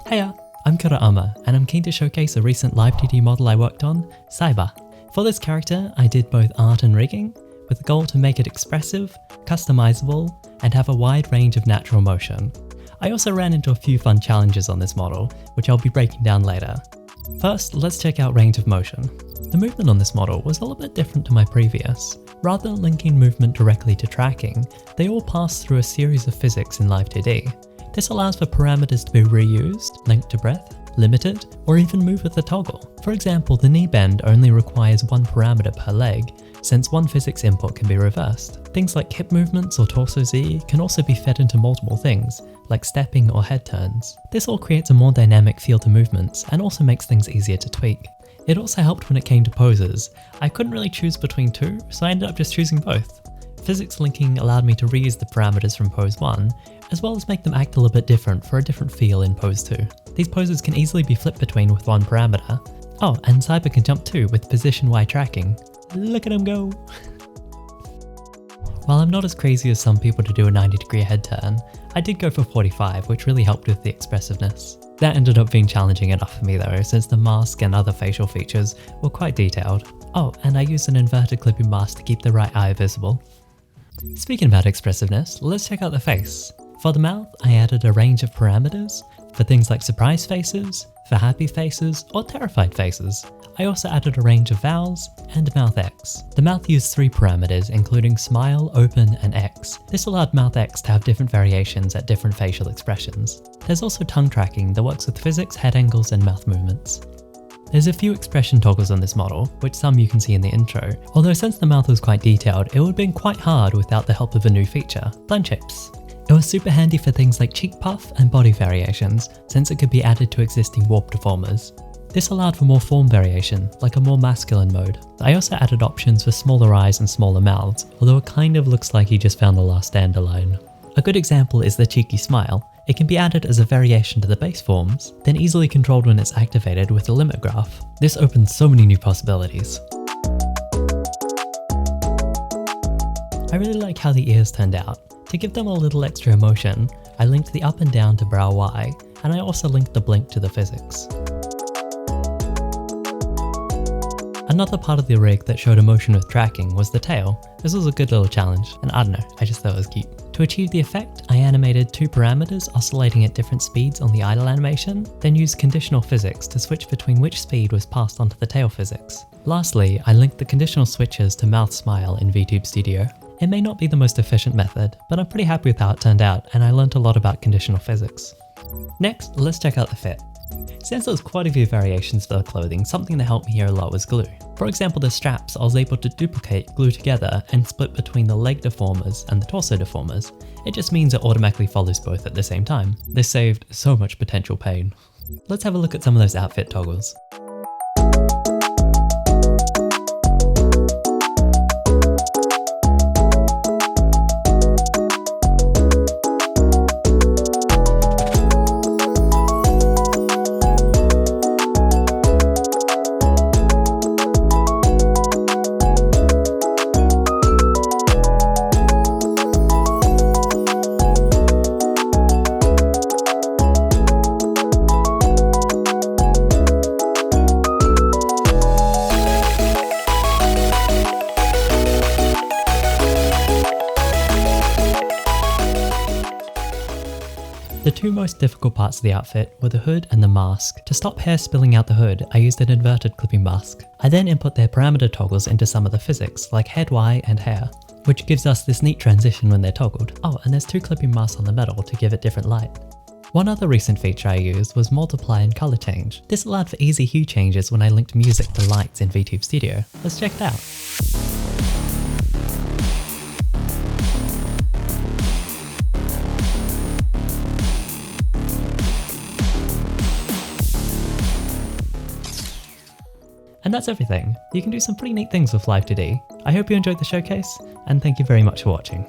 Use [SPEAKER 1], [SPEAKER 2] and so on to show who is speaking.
[SPEAKER 1] Hiya, I'm Kura'ama, and I'm keen to showcase a recent live 2D model I worked on, Saiba. For this character, I did both art and rigging, with the goal to make it expressive, customizable, and have a wide range of natural motion. I also ran into a few fun challenges on this model, which I'll be breaking down later. First, let's check out range of motion. The movement on this model was a little bit different to my previous. Rather than linking movement directly to tracking, they all pass through a series of physics in Live 2D. This allows for parameters to be reused, linked to breath, limited, or even move with a toggle. For example, the knee bend only requires one parameter per leg, since one physics input can be reversed. Things like hip movements or torso Z can also be fed into multiple things, like stepping or head turns. This all creates a more dynamic feel to movements and also makes things easier to tweak. It also helped when it came to poses. I couldn't really choose between two, so I ended up just choosing both. Physics linking allowed me to reuse the parameters from pose 1, as well as make them act a little bit different for a different feel in pose 2. These poses can easily be flipped between with one parameter. Oh, and Saiba can jump too with position Y tracking. Look at him go! While I'm not as crazy as some people to do a 90-degree head turn, I did go for 45, which really helped with the expressiveness. That ended up being challenging enough for me though, since the mask and other facial features were quite detailed. Oh, and I used an inverted clipping mask to keep the right eye visible. Speaking about expressiveness, let's check out the face. For the mouth, I added a range of parameters for things like surprise faces, for happy faces, or terrified faces. I also added a range of vowels and mouth X. The mouth used 3 parameters, including smile, open, and X. This allowed mouth X to have different variations at different facial expressions. There's also tongue tracking that works with physics, head angles, and mouth movements. There's a few expression toggles on this model, which some you can see in the intro, although since the mouth was quite detailed, it would have been quite hard without the help of a new feature, blend shapes. It was super handy for things like cheek puff and body variations, since it could be added to existing warp deformers. This allowed for more form variation, like a more masculine mode. I also added options for smaller eyes and smaller mouths, although it kind of looks like he just found the last dandelion. A good example is the cheeky smile. It can be added as a variation to the base forms, then easily controlled when it's activated with the limit graph. This opens so many new possibilities. I really like how the ears turned out. To give them a little extra emotion, I linked the up and down to brow Y, and I also linked the blink to the physics. Another part of the rig that showed emotion with tracking was the tail. This was a good little challenge, and I don't know, I just thought it was cute. To achieve the effect, I animated 2 parameters oscillating at different speeds on the idle animation, then used conditional physics to switch between which speed was passed onto the tail physics. Lastly, I linked the conditional switches to mouth smile in VTube Studio. It may not be the most efficient method, but I'm pretty happy with how it turned out, and I learned a lot about conditional physics. Next, let's check out the fit. Since there was quite a few variations for the clothing, something that helped me here a lot was glue. For example, the straps I was able to duplicate, glue together, and split between the leg deformers and the torso deformers. It just means it automatically follows both at the same time. This saved so much potential pain. Let's have a look at some of those outfit toggles. The 2 most difficult parts of the outfit were the hood and the mask. To stop hair spilling out the hood, I used an inverted clipping mask. I then input their parameter toggles into some of the physics, like head Y and hair, which gives us this neat transition when they're toggled. Oh, and there's 2 clipping masks on the metal to give it different light. One other recent feature I used was multiply and color change. This allowed for easy hue changes when I linked music to lights in VTube Studio. Let's check it out. And that's everything. You can do some pretty neat things with Live 2D. I hope you enjoyed the showcase, and thank you very much for watching.